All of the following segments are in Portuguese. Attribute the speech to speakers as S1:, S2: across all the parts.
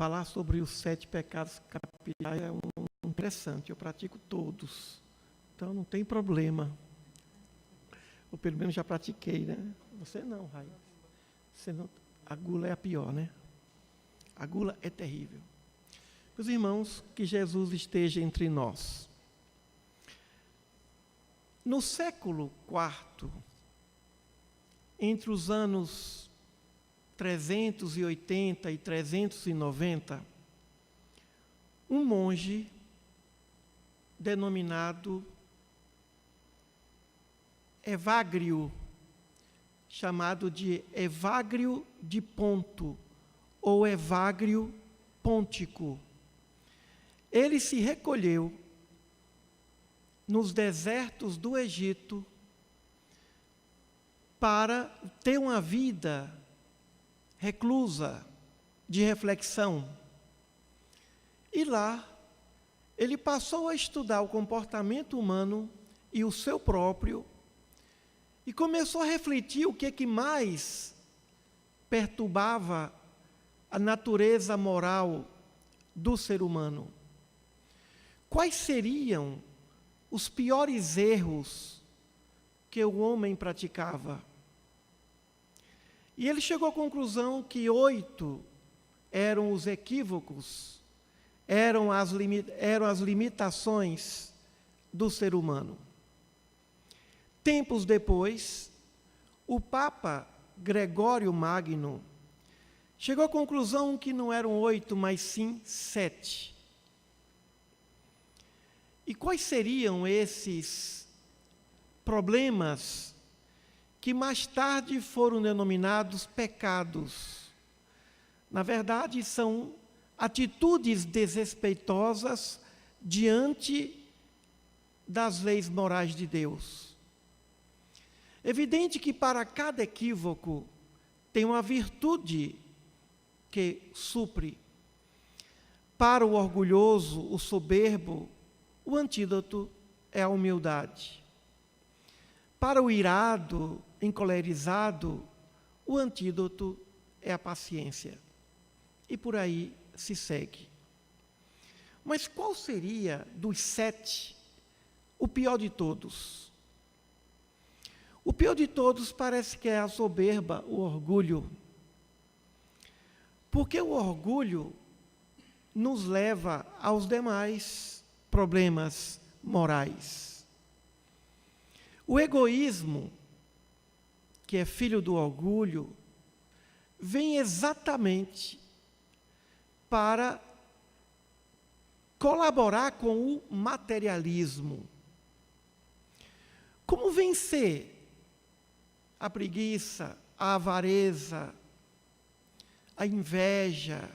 S1: falar sobre os 7 pecados capitais é interessante. Eu pratico todos, então não tem problema. Ou pelo menos já pratiquei, né? Você não, Raí. Você não, a gula é a pior, né? A gula é terrível. Meus irmãos, que Jesus esteja entre nós. No século IV, entre os anos 380 e 390, um monge denominado Evagrio, chamado de Evagrio de Ponto, ou Evagrio Pôntico. Ele se recolheu nos desertos do Egito para ter uma vida reclusa, de reflexão. E lá, ele passou a estudar o comportamento humano e o seu próprio, e começou a refletir o que mais perturbava a natureza moral do ser humano. Quais seriam os piores erros que o homem praticava? E ele chegou à conclusão que 8 eram os equívocos, eram as limitações do ser humano. Tempos depois, o Papa Gregório Magno chegou à conclusão que não eram 8, mas sim 7. E quais seriam esses problemas que mais tarde foram denominados pecados? Na verdade, são atitudes desrespeitosas diante das leis morais de Deus. Evidente que para cada equívoco tem uma virtude que supre. Para o orgulhoso, o soberbo, o antídoto é a humildade. Para o irado, encolerizado, o antídoto é a paciência. E por aí se segue. Mas qual seria dos 7 o pior de todos? O pior de todos parece que é a soberba, o orgulho. Porque o orgulho nos leva aos demais problemas morais. O egoísmo, que é filho do orgulho, vem exatamente para colaborar com o materialismo. Como vencer a preguiça, a avareza, a inveja?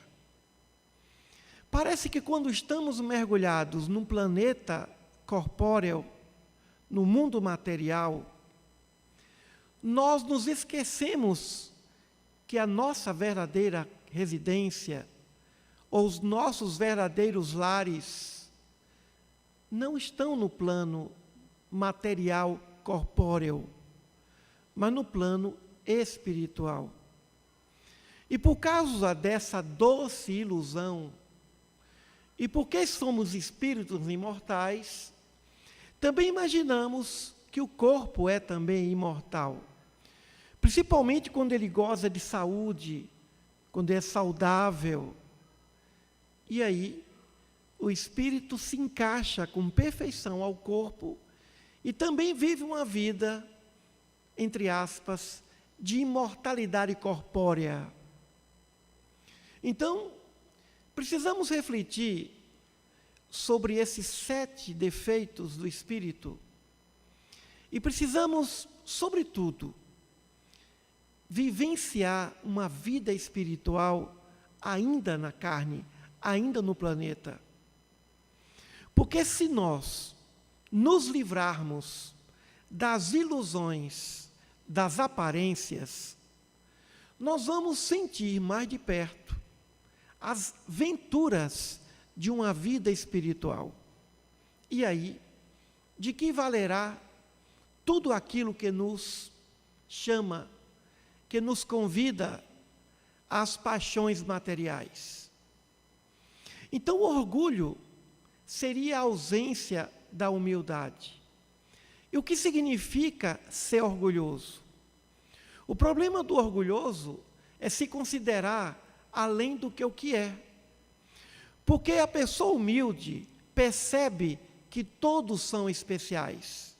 S1: Parece que quando estamos mergulhados num planeta corpóreo, no mundo material, nós nos esquecemos que a nossa verdadeira residência, ou os nossos verdadeiros lares, não estão no plano material corpóreo, mas no plano espiritual. E por causa dessa doce ilusão, e porque somos espíritos imortais, também imaginamos que o corpo é também imortal. Principalmente quando ele goza de saúde, quando é saudável. E aí, o espírito se encaixa com perfeição ao corpo e também vive uma vida, entre aspas, de imortalidade corpórea. Então, precisamos refletir sobre esses 7 defeitos do espírito e precisamos, sobretudo, vivenciar uma vida espiritual ainda na carne, ainda no planeta. Porque se nós nos livrarmos das ilusões, das aparências, nós vamos sentir mais de perto as venturas de uma vida espiritual. E aí, de que valerá tudo aquilo que nos chama, que nos convida às paixões materiais? Então, o orgulho seria a ausência da humildade. E o que significa ser orgulhoso? O problema do orgulhoso é se considerar além do que o que é. Porque a pessoa humilde percebe que todos são especiais.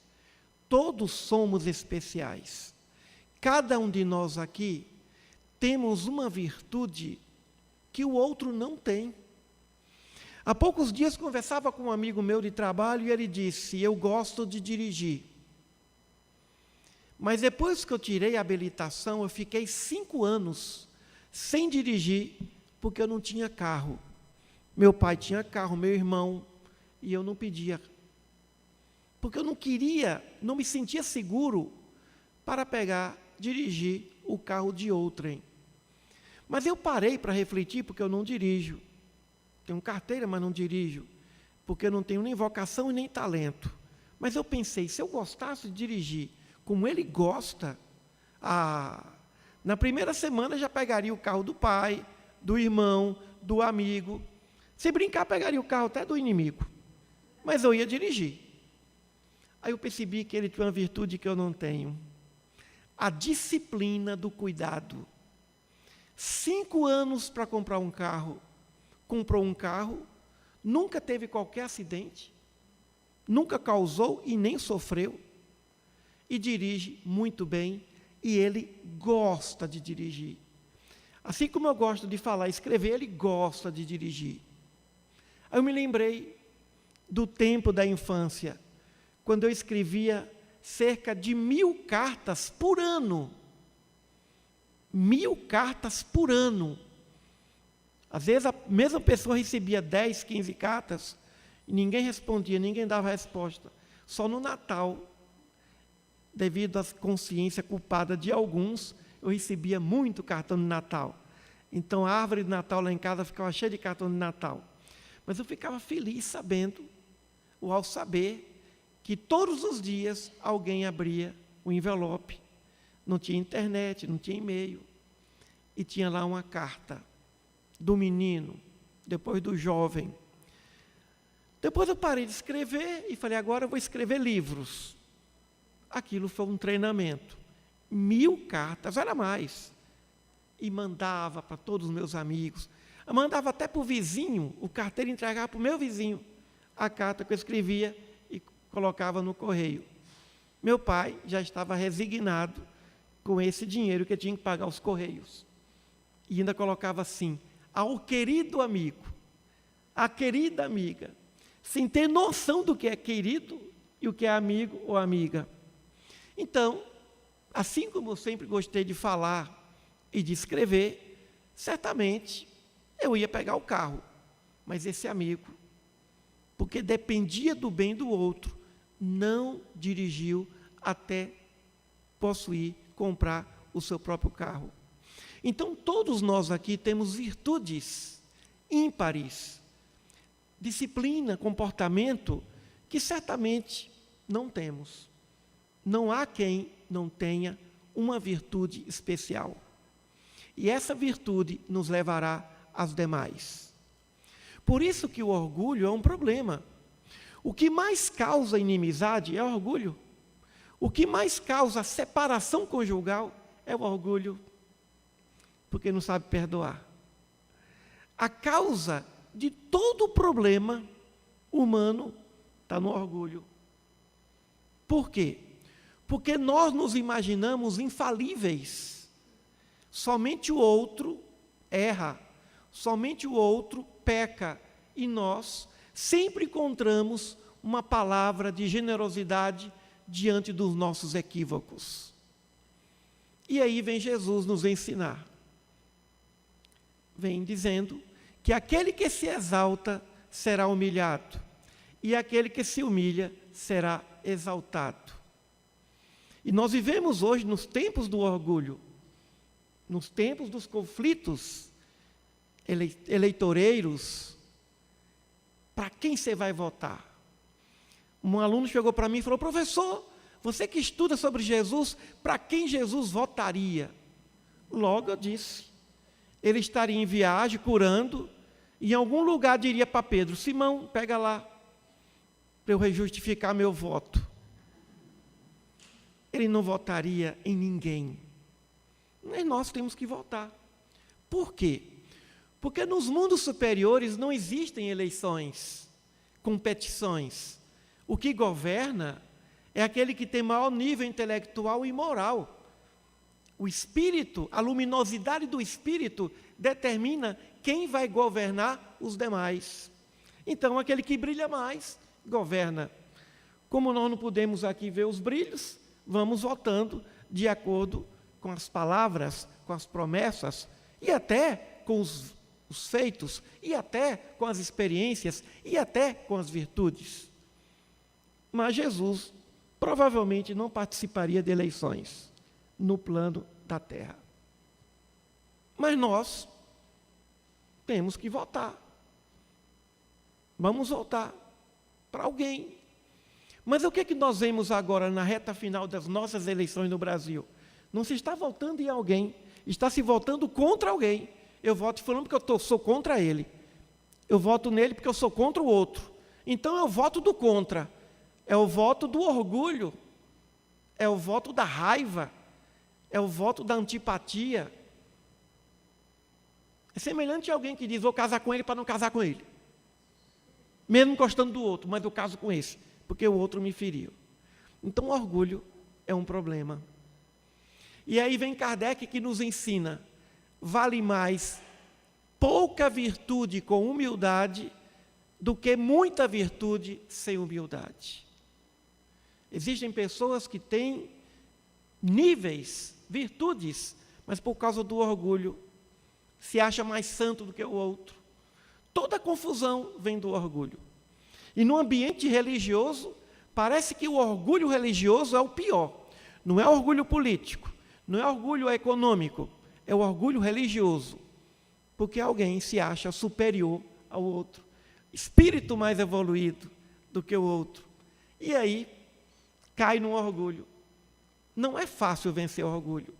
S1: Todos somos especiais. Cada um de nós aqui temos uma virtude que o outro não tem. Há poucos dias conversava com um amigo meu de trabalho e ele disse: eu gosto de dirigir. Mas depois que eu tirei a habilitação, eu fiquei 5 anos sem dirigir, porque eu não tinha carro. Meu pai tinha carro, meu irmão, e eu não pedia. Porque eu não queria, não me sentia seguro para dirigir o carro de outrem. Mas eu parei para refletir, porque eu não dirijo. Tenho carteira, mas não dirijo, porque eu não tenho nem vocação e nem talento. Mas eu pensei, se eu gostasse de dirigir como ele gosta, na primeira semana já pegaria o carro do pai, do irmão, do amigo. Se brincar, pegaria o carro até do inimigo. Mas eu ia dirigir. Aí eu percebi que ele tinha uma virtude que eu não tenho: a disciplina do cuidado. 5 anos para comprar um carro. Comprou um carro, nunca teve qualquer acidente, nunca causou e nem sofreu, e dirige muito bem, e ele gosta de dirigir. Assim como eu gosto de falar e escrever, ele gosta de dirigir. Aí eu me lembrei do tempo da infância, quando eu escrevia cerca de 1000 cartas por ano. 1000 cartas por ano. Às vezes a mesma pessoa recebia 10, 15 cartas e ninguém respondia, ninguém dava resposta. Só no Natal, devido à consciência culpada de alguns, eu recebia muito cartão de Natal. Então a árvore de Natal lá em casa ficava cheia de cartão de Natal. Mas eu ficava feliz sabendo, ou ao saber, que todos os dias alguém abria o envelope. Não tinha internet, não tinha e-mail. E tinha lá uma carta do menino, depois do jovem. Depois eu parei de escrever e falei, agora eu vou escrever livros. Aquilo foi um treinamento. 1000 cartas, era mais. E mandava para todos os meus amigos. Eu mandava até para o vizinho, o carteiro entregava para o meu vizinho a carta que eu escrevia e colocava no correio. Meu pai já estava resignado com esse dinheiro que eu tinha que pagar os correios. E ainda colocava assim: ao querido amigo, à querida amiga, sem ter noção do que é querido e o que é amigo ou amiga. Então, assim como eu sempre gostei de falar e de escrever, certamente eu ia pegar o carro, mas esse amigo, porque dependia do bem do outro, não dirigiu até possuir, comprar o seu próprio carro. Então, todos nós aqui temos virtudes ímpares, disciplina, comportamento, que certamente não temos. Não há quem não tenha uma virtude especial. E essa virtude nos levará às demais. Por isso que o orgulho é um problema. O que mais causa inimizade é o orgulho. O que mais causa separação conjugal é o orgulho, porque não sabe perdoar. A causa de todo o problema humano está no orgulho. Por quê? Porque nós nos imaginamos infalíveis. Somente o outro erra, somente o outro peca, e nós sempre encontramos uma palavra de generosidade diante dos nossos equívocos. E aí vem Jesus nos ensinar. Vem dizendo que aquele que se exalta será humilhado, e aquele que se humilha será exaltado. E nós vivemos hoje nos tempos do orgulho, nos tempos dos conflitos eleitoreiros. Para quem você vai votar? Um aluno chegou para mim e falou: professor, você que estuda sobre Jesus, para quem Jesus votaria? Logo eu disse: ele estaria em viagem, curando, Em algum lugar diria para Pedro: Simão, pega lá, para eu justificar meu voto. Ele não votaria em ninguém. Mas nós temos que votar. Por quê? Porque nos mundos superiores não existem eleições, competições. O que governa é aquele que tem maior nível intelectual e moral. O espírito, a luminosidade do espírito determina quem vai governar os demais. Então, aquele que brilha mais, governa. Como nós não podemos aqui ver os brilhos, vamos votando de acordo com as palavras, com as promessas, e até com os feitos, e até com as experiências, e até com as virtudes. Mas Jesus provavelmente não participaria de eleições no plano da terra. Mas nós temos que votar. Vamos votar para alguém. Mas o que é que nós vemos agora na reta final das nossas eleições no Brasil? Não se está votando em alguém, está se votando contra alguém. Eu voto falando porque eu sou contra ele. Eu voto nele porque eu sou contra o outro. Então eu voto do contra. É o voto do orgulho. É o voto da raiva. É o voto da antipatia. É semelhante a alguém que diz: vou casar com ele para não casar com ele. Mesmo gostando do outro, mas eu caso com esse, porque o outro me feriu. Então o orgulho é um problema. E aí vem Kardec que nos ensina: vale mais pouca virtude com humildade do que muita virtude sem humildade. Existem pessoas que têm níveis, virtudes, mas por causa do orgulho se acha mais santo do que o outro. Toda confusão vem do orgulho. E no ambiente religioso, parece que o orgulho religioso é o pior. Não é orgulho político, não é orgulho econômico, é o orgulho religioso. Porque alguém se acha superior ao outro, espírito mais evoluído do que o outro. E aí, cai no orgulho. Não é fácil vencer o orgulho.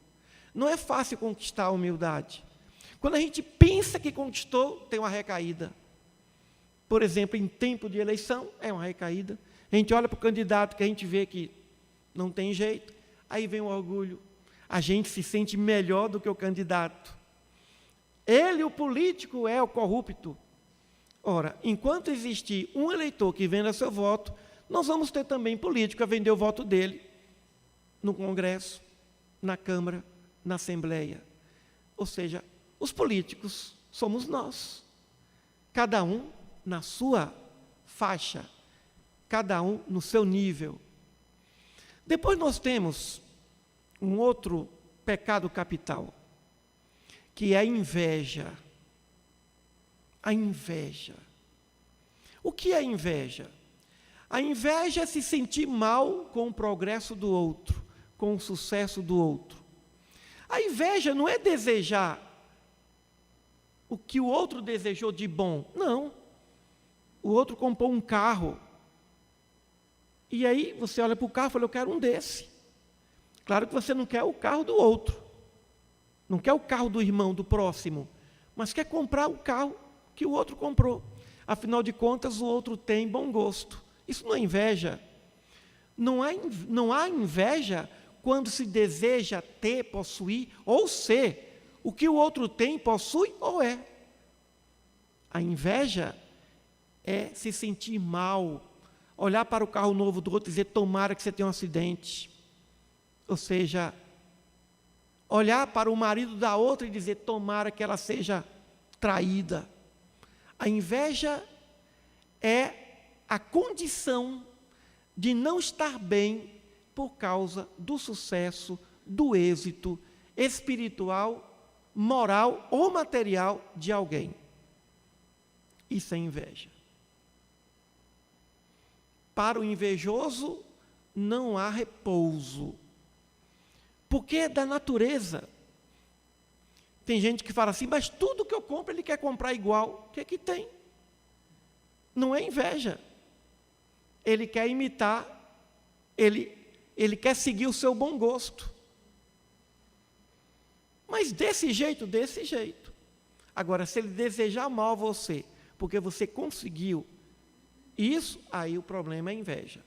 S1: Não é fácil conquistar a humildade. Quando a gente pensa que conquistou, tem uma recaída. Por exemplo, em tempo de eleição, é uma recaída. A gente olha para o candidato que a gente vê que não tem jeito, aí vem o orgulho. A gente se sente melhor do que o candidato. Ele, o político, é o corrupto. Ora, enquanto existir um eleitor que venda seu voto, nós vamos ter também político a vender o voto dele no Congresso, na Câmara, na Assembleia. Ou seja, os políticos somos nós. Cada um na sua faixa, cada um no seu nível. Depois nós temos um outro pecado capital, que é a inveja. A inveja. O que é inveja? A inveja é se sentir mal com o progresso do outro, com o sucesso do outro. A inveja não é desejar o que o outro desejou de bom. Não. O outro comprou um carro. E aí você olha para o carro e fala: eu quero um desse. Claro que você não quer o carro do outro. Não quer o carro do irmão, do próximo. Mas quer comprar o carro que o outro comprou. Afinal de contas, o outro tem bom gosto. Isso não é inveja. Não há inveja quando se deseja ter, possuir ou ser o que o outro tem, possui ou é. A inveja é se sentir mal, olhar para o carro novo do outro e dizer: tomara que você tenha um acidente. Ou seja, olhar para o marido da outra e dizer: tomara que ela seja traída. A inveja é a condição de não estar bem por causa do sucesso, do êxito espiritual, moral ou material de alguém. Isso é inveja. Para o invejoso não há repouso, porque é da natureza. Tem gente que fala assim: mas tudo que eu compro ele quer comprar igual. O que é que tem? Não é inveja. Ele quer imitar, ele quer seguir o seu bom gosto. Mas desse jeito. Agora, se ele desejar mal a você, porque você conseguiu isso, aí o problema é a inveja.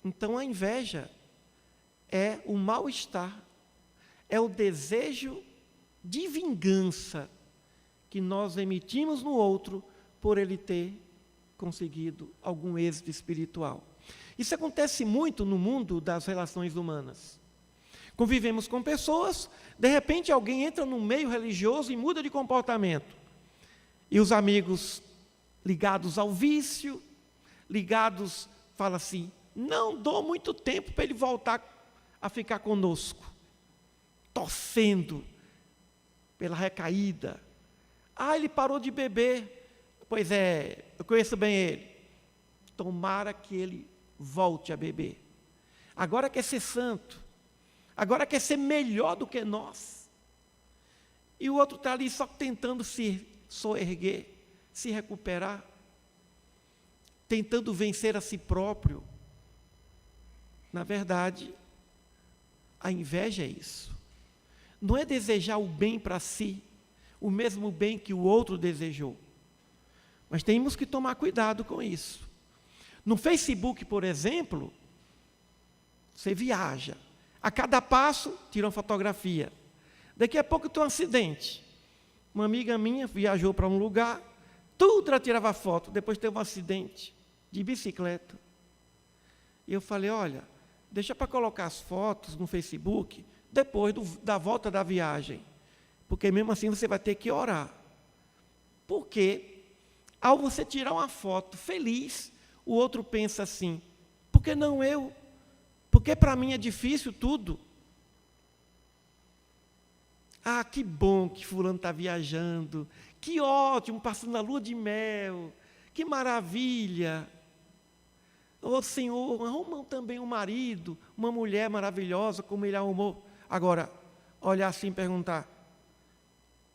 S1: Então, a inveja é o mal-estar, é o desejo de vingança que nós emitimos no outro por ele ter conseguido algum êxito espiritual. Isso acontece muito no mundo das relações humanas. Convivemos com pessoas, de repente alguém entra no meio religioso e muda de comportamento. E os amigos ligados ao vício, falam assim, não dou muito tempo para ele voltar a ficar conosco, torcendo pela recaída. Ele parou de beber. Pois é, eu conheço bem ele. Tomara que ele volte a beber. Agora quer ser santo. Agora quer ser melhor do que nós. E o outro está ali só tentando se soerguer, se recuperar, tentando vencer a si próprio. Na verdade, a inveja é isso. Não é desejar o bem para si, o mesmo bem que o outro desejou. Mas temos que tomar cuidado com isso. No Facebook, por exemplo, você viaja. A cada passo, tira uma fotografia. Daqui a pouco tem um acidente. Uma amiga minha viajou para um lugar, tudo ela tirava foto, depois teve um acidente de bicicleta. E eu falei, olha, deixa para colocar as fotos no Facebook depois da volta da viagem. Porque mesmo assim você vai ter que orar. Porque ao você tirar uma foto feliz, o outro pensa assim, por que não eu? Porque para mim é difícil tudo. Que bom que fulano está viajando, que ótimo, passando na lua de mel, que maravilha. Senhor, arruma também um marido, uma mulher maravilhosa, como ele arrumou. Agora, olhar assim e perguntar,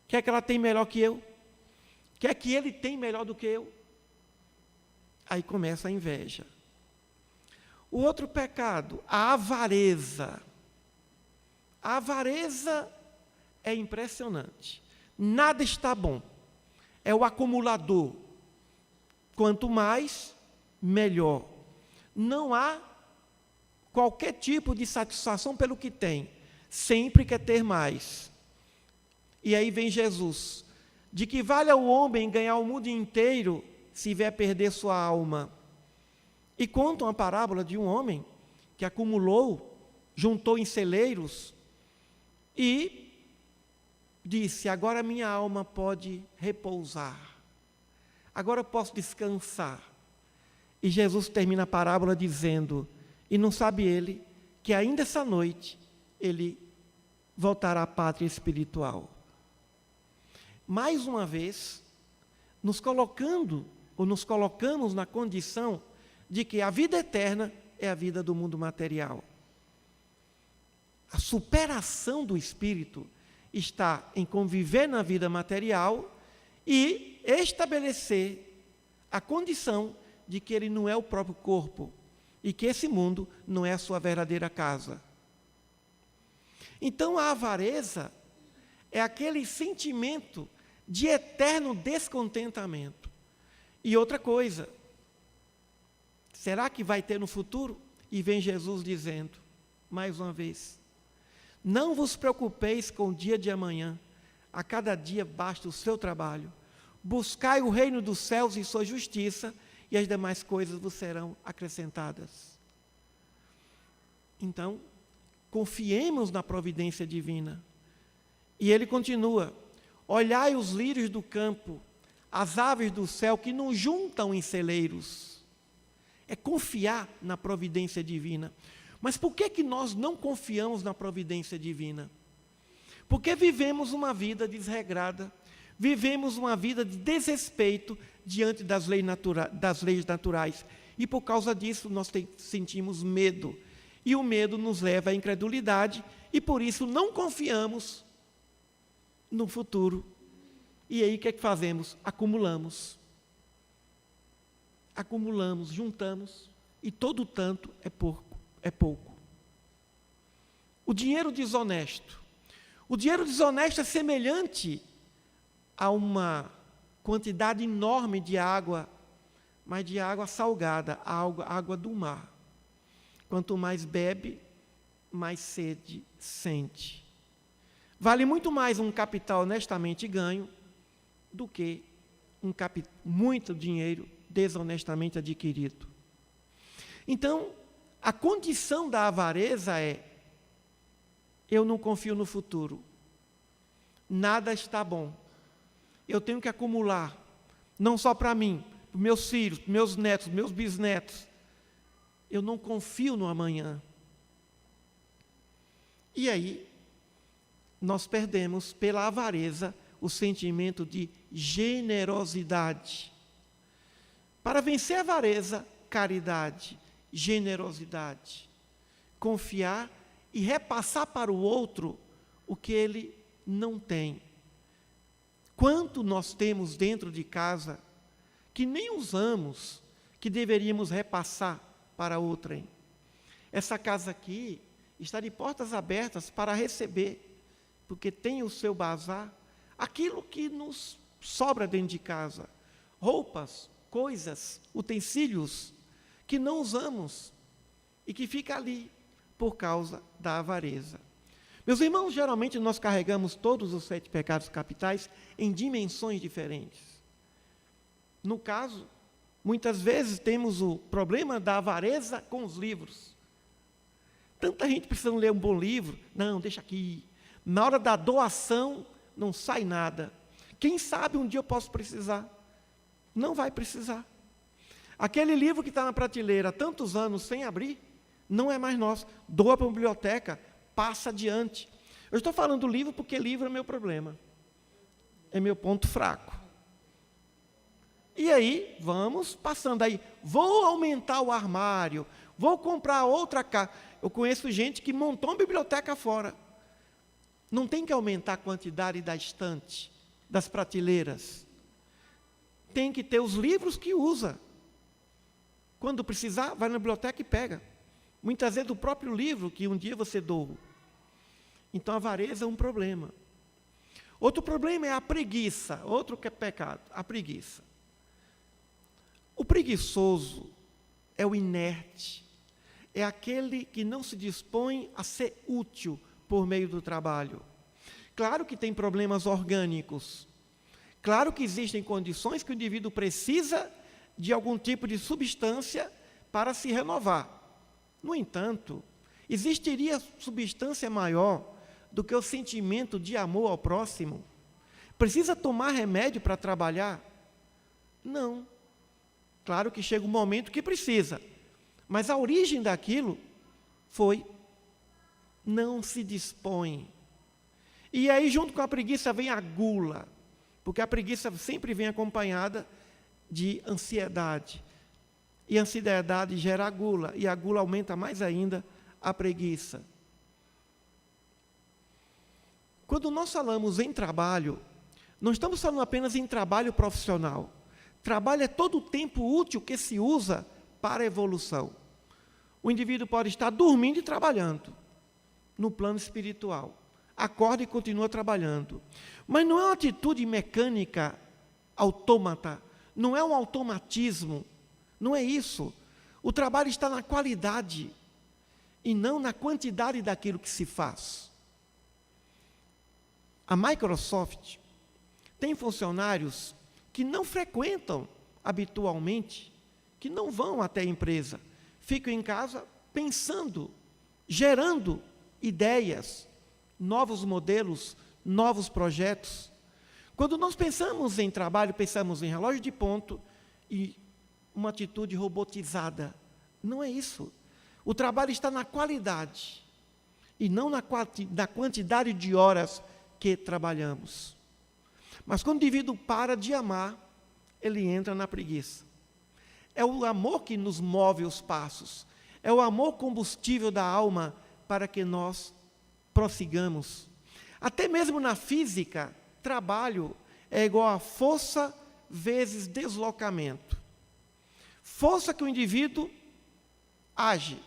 S1: o que é que ela tem melhor que eu? O que é que ele tem melhor do que eu? Aí começa a inveja. O outro pecado, a avareza. A avareza é impressionante. Nada está bom. É o acumulador. Quanto mais, melhor. Não há qualquer tipo de satisfação pelo que tem. Sempre quer ter mais. E aí vem Jesus. De que vale ao homem ganhar o mundo inteiro se vier perder sua alma? E conta uma parábola de um homem que acumulou, juntou em celeiros e disse, agora minha alma pode repousar. Agora eu posso descansar. E Jesus termina a parábola dizendo, e não sabe ele, que ainda essa noite ele voltará à pátria espiritual. Mais uma vez, nos colocamos na condição de que a vida eterna é a vida do mundo material. A superação do espírito está em conviver na vida material e estabelecer a condição de que ele não é o próprio corpo e que esse mundo não é a sua verdadeira casa. Então, a avareza é aquele sentimento de eterno descontentamento. E outra coisa, será que vai ter no futuro? E vem Jesus dizendo, mais uma vez, não vos preocupeis com o dia de amanhã, a cada dia basta o seu trabalho. Buscai o reino dos céus e sua justiça, e as demais coisas vos serão acrescentadas. Então, confiemos na providência divina. E ele continua, olhai os lírios do campo, as aves do céu que não juntam em celeiros. É confiar na providência divina. Mas por que nós não confiamos na providência divina? Porque vivemos uma vida desregrada, vivemos uma vida de desrespeito diante das leis naturais. E por causa disso nós sentimos medo. E o medo nos leva à incredulidade e por isso não confiamos no futuro. E aí o que é que fazemos? Acumulamos, juntamos, e todo tanto é pouco. O dinheiro desonesto. O dinheiro desonesto é semelhante a uma quantidade enorme de água, mas de água salgada, água do mar. Quanto mais bebe, mais sede sente. Vale muito mais um capital honestamente ganho do que muito dinheiro desonestamente adquirido. Então, a condição da avareza é: eu não confio no futuro, nada está bom, eu tenho que acumular, não só para mim, para meus filhos, meus netos, meus bisnetos, eu não confio no amanhã. E aí, nós perdemos pela avareza o sentimento de generosidade. Para vencer a avareza, caridade, generosidade, confiar e repassar para o outro o que ele não tem. Quanto nós temos dentro de casa que nem usamos, que deveríamos repassar para outrem. Essa casa aqui está de portas abertas para receber, porque tem o seu bazar, aquilo que nos sobra dentro de casa, roupas, coisas, utensílios que não usamos e que fica ali por causa da avareza. Meus irmãos, geralmente nós carregamos todos os 7 pecados capitais em dimensões diferentes. No caso, muitas vezes temos o problema da avareza com os livros. Tanta gente precisa ler um bom livro, não, deixa aqui. Na hora da doação, não sai nada. Quem sabe um dia eu posso precisar? Não vai precisar. Aquele livro que está na prateleira há tantos anos sem abrir, não é mais nosso. Doa para a biblioteca, passa adiante. Eu estou falando do livro porque livro é meu problema. É meu ponto fraco. E aí, vamos passando aí. Vou aumentar o armário, vou comprar outra casa. Eu conheço gente que montou uma biblioteca fora. Não tem que aumentar a quantidade da estante, das prateleiras. Tem que ter os livros que usa. Quando precisar, vai na biblioteca e pega. Muitas vezes o próprio livro que um dia você doou. Então a avareza é um problema. Outro problema é a preguiça, outro que é pecado, a preguiça. O preguiçoso é o inerte, é aquele que não se dispõe a ser útil por meio do trabalho. Claro que tem problemas orgânicos, claro que existem condições que o indivíduo precisa de algum tipo de substância para se renovar. No entanto, existiria substância maior do que o sentimento de amor ao próximo? Precisa tomar remédio para trabalhar? Não. Claro que chega um momento que precisa, mas a origem daquilo foi não se dispõe. E aí, junto com a preguiça, vem a gula, porque a preguiça sempre vem acompanhada de ansiedade. E a ansiedade gera a gula, e a gula aumenta mais ainda a preguiça. Quando nós falamos em trabalho, não estamos falando apenas em trabalho profissional. Trabalho é todo o tempo útil que se usa para a evolução. O indivíduo pode estar dormindo e trabalhando, no plano espiritual. Acorda e continua trabalhando. Mas não é uma atitude mecânica, autômata, não é um automatismo, não é isso. O trabalho está na qualidade e não na quantidade daquilo que se faz. A Microsoft tem funcionários que não frequentam habitualmente, que não vão até a empresa, ficam em casa pensando, gerando ideias, novos modelos, novos projetos. Quando nós pensamos em trabalho, pensamos em relógio de ponto e uma atitude robotizada. Não é isso. O trabalho está na qualidade e não na quantidade de horas que trabalhamos. Mas quando o indivíduo para de amar, ele entra na preguiça. É o amor que nos move os passos. É o amor combustível da alma para que nós prossigamos. Até mesmo na física, trabalho é igual a força vezes deslocamento. Força que o indivíduo age.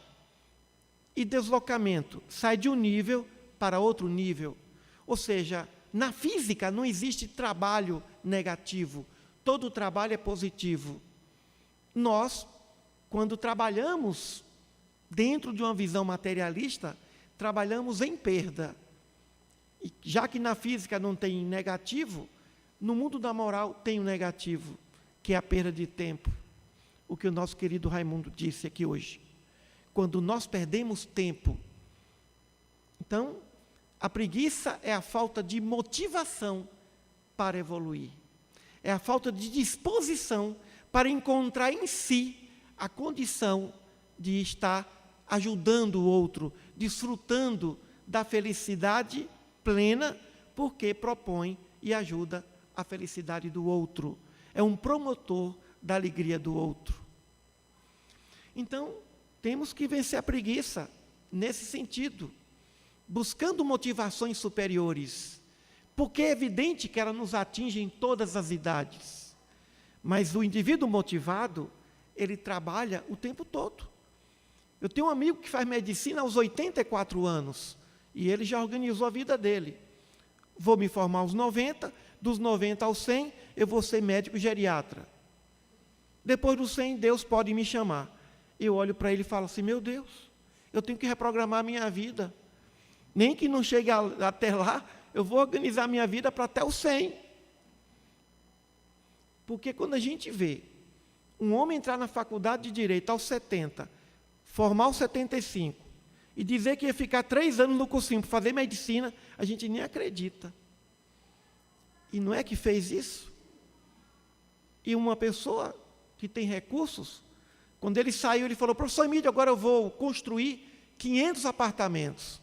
S1: E deslocamento, sai de um nível para outro nível. Ou seja, na física não existe trabalho negativo, todo trabalho é positivo. Nós, quando trabalhamos dentro de uma visão materialista, trabalhamos em perda. E já que na física não tem negativo, no mundo da moral tem o negativo, que é a perda de tempo. O que o nosso querido Raimundo disse aqui hoje. Quando nós perdemos tempo. Então, a preguiça é a falta de motivação para evoluir. É a falta de disposição para encontrar em si a condição de estar ajudando o outro, desfrutando da felicidade plena, porque propõe e ajuda a felicidade do outro. É um promotor da alegria do outro. Então, temos que vencer a preguiça nesse sentido, buscando motivações superiores, porque é evidente que ela nos atinge em todas as idades. Mas o indivíduo motivado, ele trabalha o tempo todo. Eu tenho um amigo que faz medicina aos 84 anos, e ele já organizou a vida dele. Vou me formar aos 90, dos 90 aos 100, eu vou ser médico geriatra. Depois dos 100, Deus pode me chamar. Eu olho para ele e falo assim, meu Deus, eu tenho que reprogramar a minha vida. Nem que não chegue até lá, eu vou organizar a minha vida para até os 100. Porque quando a gente vê um homem entrar na faculdade de Direito aos 70, formar aos 75, e dizer que ia ficar 3 anos no cursinho para fazer medicina, a gente nem acredita. E não é que fez isso? E uma pessoa que tem recursos, quando ele saiu, ele falou, professor Emílio, agora eu vou construir 500 apartamentos.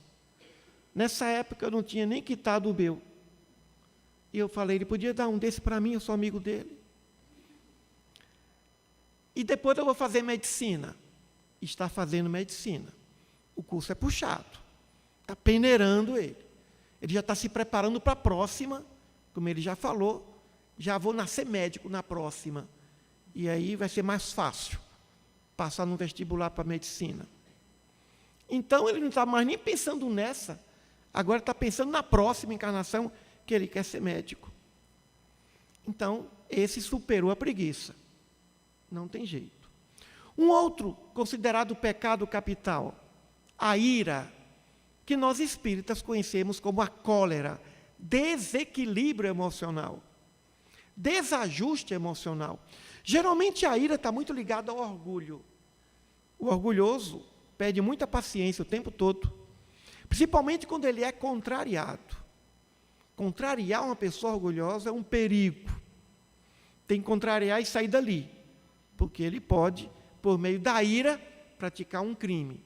S1: Nessa época eu não tinha nem quitado o meu. E eu falei, ele podia dar um desse para mim, eu sou amigo dele. E depois eu vou fazer medicina. Está fazendo medicina. O curso é puxado. Está peneirando ele. Ele já está se preparando para a próxima, como ele já falou, já vou nascer médico na próxima. E aí vai ser mais fácil passar no vestibular para medicina. Então, ele não está mais nem pensando nessa, agora está pensando na próxima encarnação, que ele quer ser médico. Então, esse superou a preguiça. Não tem jeito. Um outro considerado pecado capital, a ira, que nós espíritas conhecemos como a cólera, desequilíbrio emocional, desajuste emocional. Geralmente a ira está muito ligada ao orgulho. O orgulhoso perde muita paciência o tempo todo, principalmente quando ele é contrariado. Contrariar uma pessoa orgulhosa é um perigo. Tem que contrariar e sair dali, porque ele pode, por meio da ira, praticar um crime.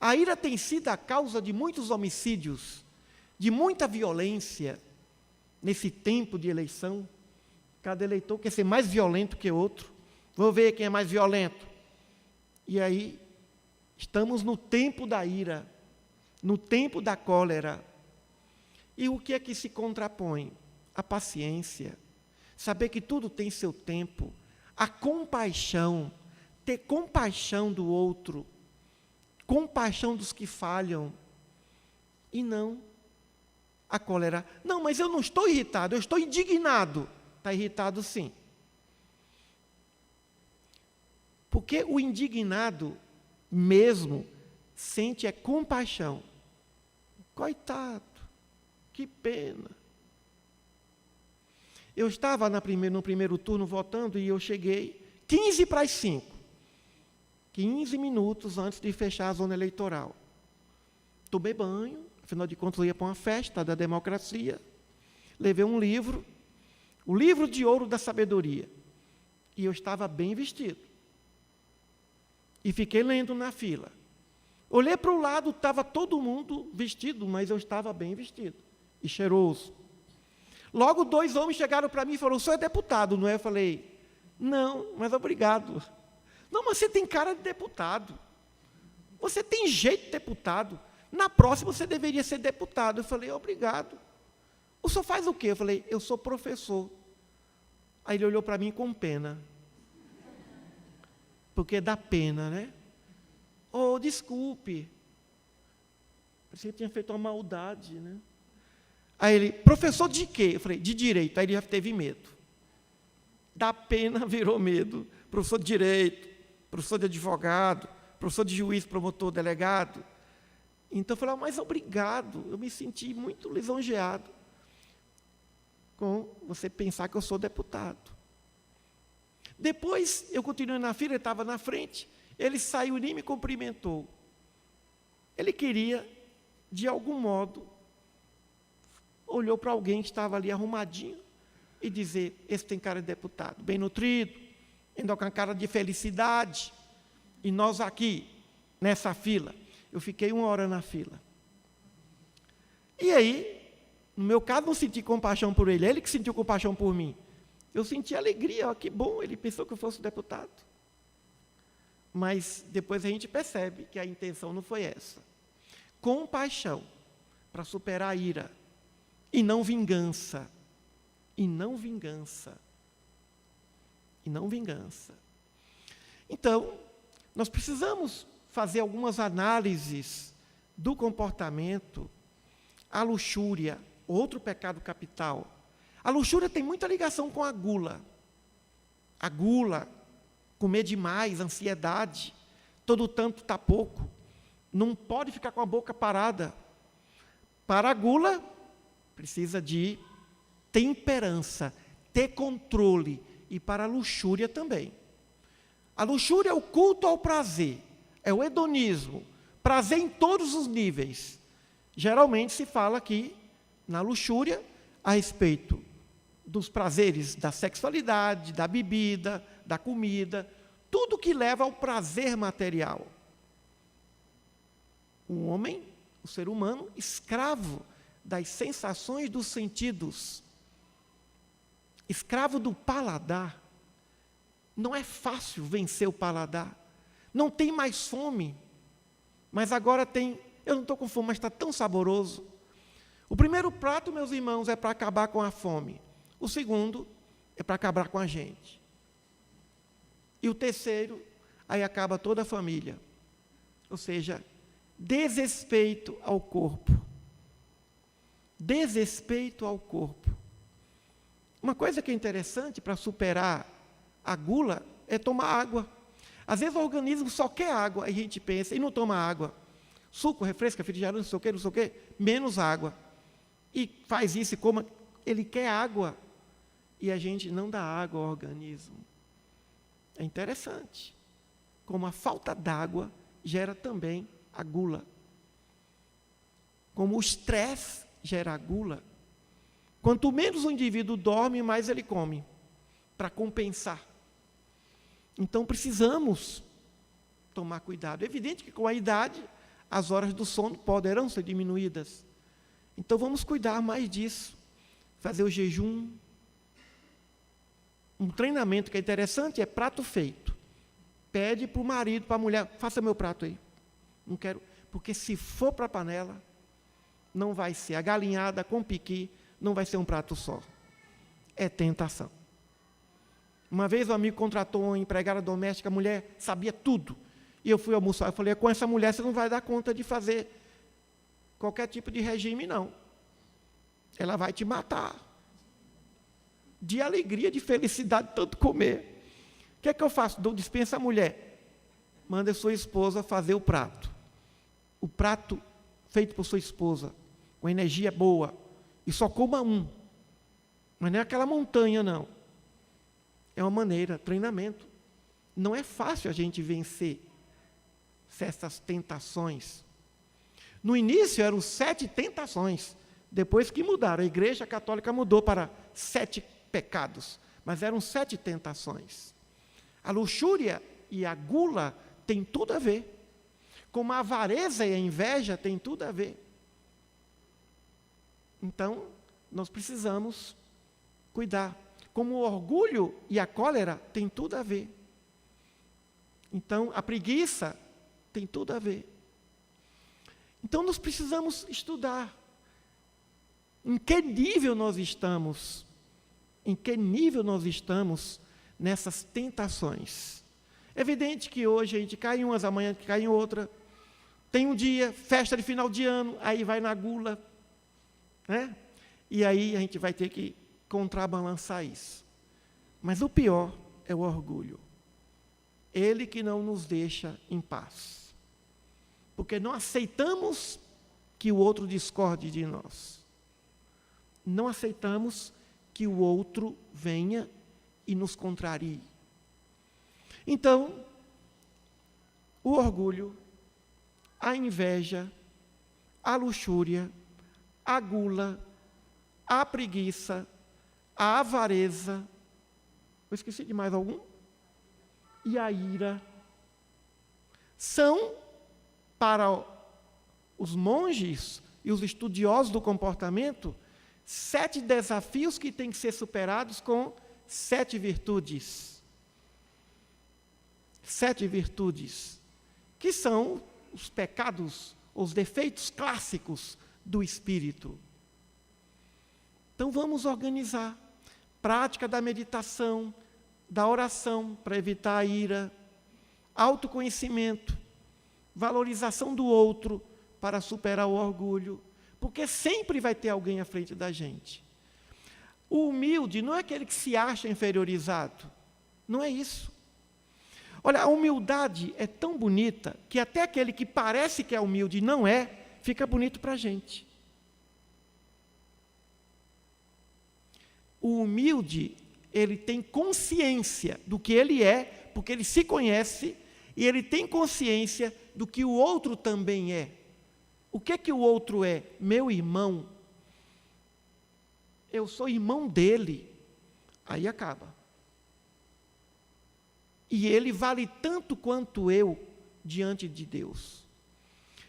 S1: A ira tem sido a causa de muitos homicídios, de muita violência nesse tempo de eleição. Cada eleitor quer ser mais violento que outro. Vou ver quem é mais violento. E aí, estamos no tempo da ira, no tempo da cólera. E o que é que se contrapõe? A paciência, saber que tudo tem seu tempo, a compaixão, ter compaixão do outro, compaixão dos que falham, e não a cólera. Não, mas eu não estou irritado, eu estou indignado. Está irritado, sim. Porque o indignado mesmo sente é compaixão. Coitado, que pena. Eu estava no primeiro turno votando e eu cheguei 15 para as 5. 15 minutos antes de fechar a zona eleitoral. Tomei banho, afinal de contas eu ia para uma festa da democracia, levei um livro, o livro de ouro da sabedoria, e eu estava bem vestido. E fiquei lendo na fila. Olhei para o lado, estava todo mundo vestido, mas eu estava bem vestido e cheiroso. Logo 2 homens chegaram para mim e falaram, o senhor é deputado, não é? Eu falei, não, mas obrigado. Não, mas você tem cara de deputado. Você tem jeito de deputado. Na próxima você deveria ser deputado. Eu falei, obrigado. O senhor faz o quê? Eu falei, eu sou professor. Aí ele olhou para mim com pena. Porque dá pena, né? Oh, desculpe. Parecia que tinha feito uma maldade, né? Aí ele, professor de quê? Eu falei, de direito. Aí ele já teve medo. Da pena virou medo. Professor de direito, professor de advogado, professor de juiz, promotor, delegado. Então eu falei, mas obrigado, eu me senti muito lisonjeado com você pensar que eu sou deputado. Depois, eu continuei na fila, ele estava na frente, ele saiu e nem me cumprimentou. Ele queria, de algum modo, olhou para alguém que estava ali arrumadinho e dizer, esse tem cara de deputado, bem nutrido, ainda com a cara de felicidade, e nós aqui, nessa fila. Eu fiquei 1 hora na fila. E aí, no meu caso, não senti compaixão por ele que sentiu compaixão por mim. Eu senti alegria, ó, que bom, ele pensou que eu fosse deputado. Mas depois a gente percebe que a intenção não foi essa. Compaixão, para superar a ira, e não vingança. E não vingança. E não vingança. Então, nós precisamos fazer algumas análises do comportamento. A luxúria, outro pecado capital. A luxúria tem muita ligação com a gula. A gula, comer demais, ansiedade, todo tanto está pouco. Não pode ficar com a boca parada. Para a gula, precisa de temperança, ter controle. E para a luxúria também. A luxúria é o culto ao prazer. É o hedonismo, prazer em todos os níveis. Geralmente se fala aqui, na luxúria, a respeito dos prazeres da sexualidade, da bebida, da comida, tudo que leva ao prazer material. O homem, o ser humano, escravo das sensações dos sentidos, escravo do paladar. Não é fácil vencer o paladar. Não tem mais fome, mas agora tem, eu não estou com fome, mas está tão saboroso. O primeiro prato, meus irmãos, é para acabar com a fome. O segundo é para acabar com a gente. E o terceiro, aí acaba toda a família. Ou seja, desrespeito ao corpo. Desrespeito ao corpo. Uma coisa que é interessante para superar a gula é tomar água. Às vezes o organismo só quer água, aí a gente pensa, e não toma água. Suco, refresco, refrigerante, não sei o quê, menos água. E faz isso e como ele quer água, e a gente não dá água ao organismo. É interessante, como a falta d'água gera também a gula. Como o estresse gera a gula. Quanto menos o indivíduo dorme, mais ele come, para compensar. Então, precisamos tomar cuidado. É evidente que com a idade, as horas do sono poderão ser diminuídas. Então, vamos cuidar mais disso. Fazer o jejum. Um treinamento que é interessante é prato feito. Pede para o marido, para a mulher, faça meu prato aí. Não quero, porque se for para a panela, não vai ser a galinhada com piqui, não vai ser um prato só. É tentação. Uma vez um amigo contratou uma empregada doméstica, a mulher sabia tudo. E eu fui almoçar, eu falei, com essa mulher você não vai dar conta de fazer qualquer tipo de regime, não. Ela vai te matar. De alegria, de felicidade, tanto comer. O que é que eu faço? Dou dispensa à mulher. Manda a sua esposa fazer o prato. O prato feito por sua esposa, com energia boa. E só coma um. Mas não é aquela montanha, não. É uma maneira, treinamento. Não é fácil a gente vencer essas tentações. No início eram 7 tentações, depois que mudaram, a Igreja Católica mudou para 7 pecados, mas eram 7 tentações. A luxúria e a gula têm tudo a ver, como a avareza e a inveja têm tudo a ver. Então, nós precisamos cuidar. Como o orgulho e a cólera têm tudo a ver. Então, a preguiça tem tudo a ver. Então, nós precisamos estudar. Em que nível nós estamos? Em que nível nós estamos nessas tentações? É evidente que hoje a gente cai em umas, amanhã cai em outra. Tem um dia, festa de final de ano, aí vai na gula. Né? E aí a gente vai ter que contrabalançar isso. Mas o pior é o orgulho. Ele que não nos deixa em paz. Porque não aceitamos que o outro discorde de nós. Não aceitamos que o outro venha e nos contrarie. Então, o orgulho, a inveja, a luxúria, a gula, a preguiça, a avareza, eu esqueci de mais algum? E a ira, são, para os monges e os estudiosos do comportamento, 7 desafios que têm que ser superados com 7 virtudes. 7 virtudes, que são os pecados, os defeitos clássicos do espírito. Então vamos organizar. Prática da meditação, da oração para evitar a ira, autoconhecimento, valorização do outro para superar o orgulho, porque sempre vai ter alguém à frente da gente. O humilde não é aquele que se acha inferiorizado, não é isso. Olha, a humildade é tão bonita que até aquele que parece que é humilde e não é, fica bonito para a gente. O humilde, ele tem consciência do que ele é, porque ele se conhece, e ele tem consciência do que o outro também é. O que é que o outro é? Meu irmão. Eu sou irmão dele. Aí acaba. E ele vale tanto quanto eu diante de Deus.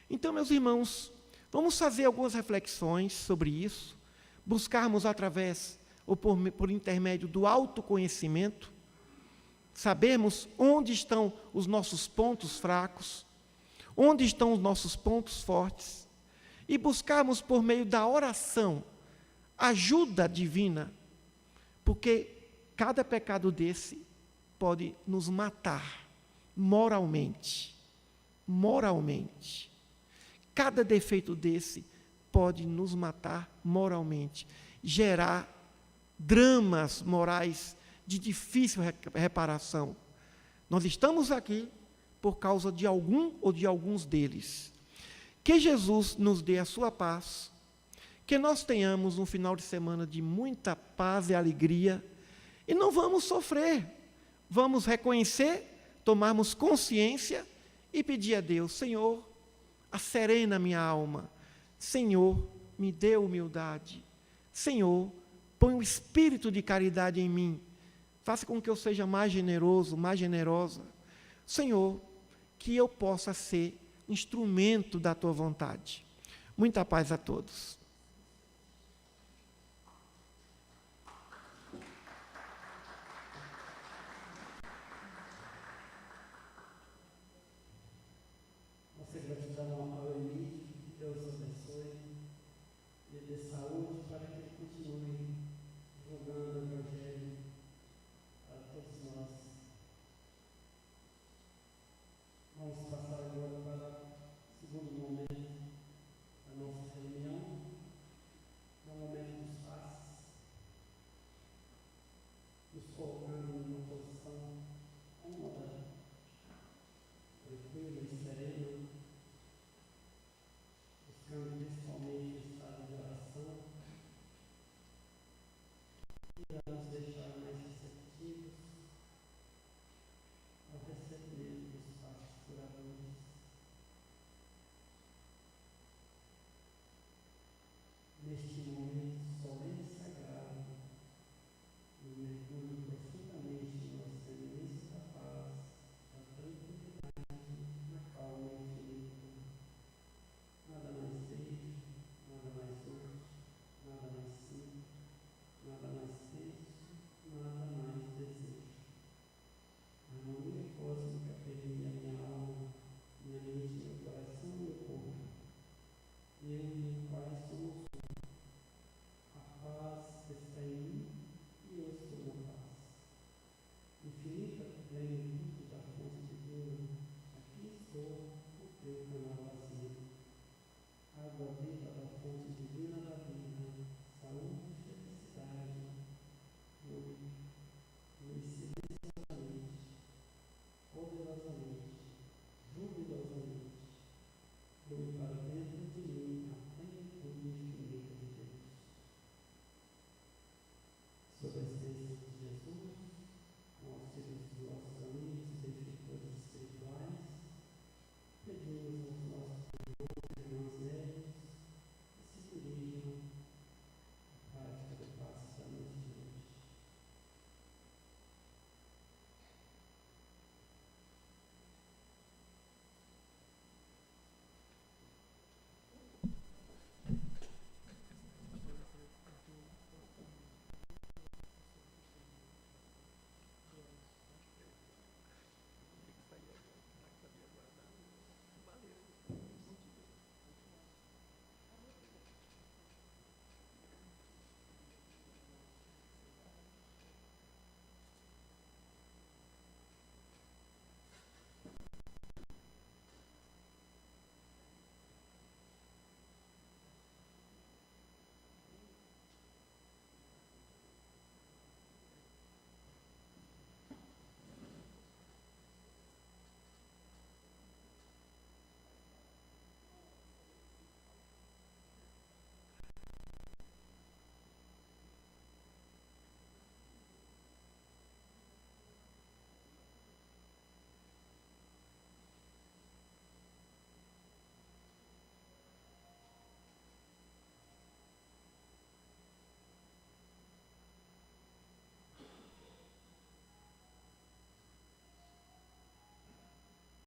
S1: Então, meus irmãos, vamos fazer algumas reflexões sobre isso, buscarmos através ou por intermédio do autoconhecimento, sabermos onde estão os nossos pontos fracos, onde estão os nossos pontos fortes, e buscarmos por meio da oração ajuda divina, porque cada pecado desse pode nos matar moralmente. Moralmente. Cada defeito desse pode nos matar moralmente, gerar dramas morais de difícil reparação. Nós estamos aqui por causa de algum ou de alguns deles. Que Jesus nos dê a sua paz, que nós tenhamos um final de semana de muita paz e alegria, e não vamos sofrer, vamos reconhecer, tomarmos consciência e pedir a Deus: Senhor, acerena minha alma, Senhor, me dê humildade, Senhor, põe um espírito de caridade em mim, faça com que eu seja mais generoso, mais generosa, Senhor, que eu possa ser instrumento da Tua vontade. Muita paz a todos.
S2: Nossa gratidão ao Emílio, que Deus abençoe, e dê saúde para que ele continue divulgando o Evangelho.